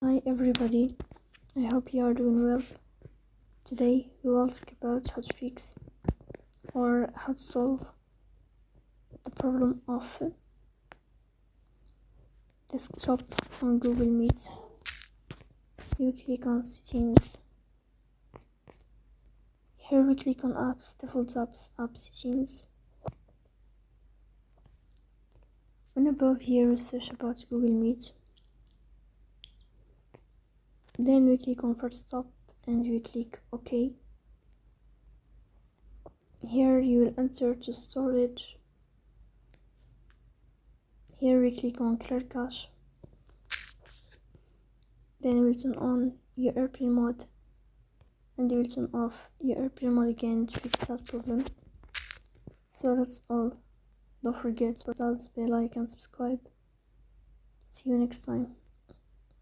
Hi everybody, I hope you are doing well. Today we will talk about how to fix or how to solve the problem of desktop on Google Meet. You click on settings. Here we click on apps, default apps, app settings. And above here we search about Google Meet. Then we click on first stop and we click OK. Here you will enter to storage. Here we click on clear cache. Then we'll turn on your airplane mode and you will turn off your airplane mode again to fix that problem. So that's all. Don't forget to press the bell icon and subscribe. See you next time.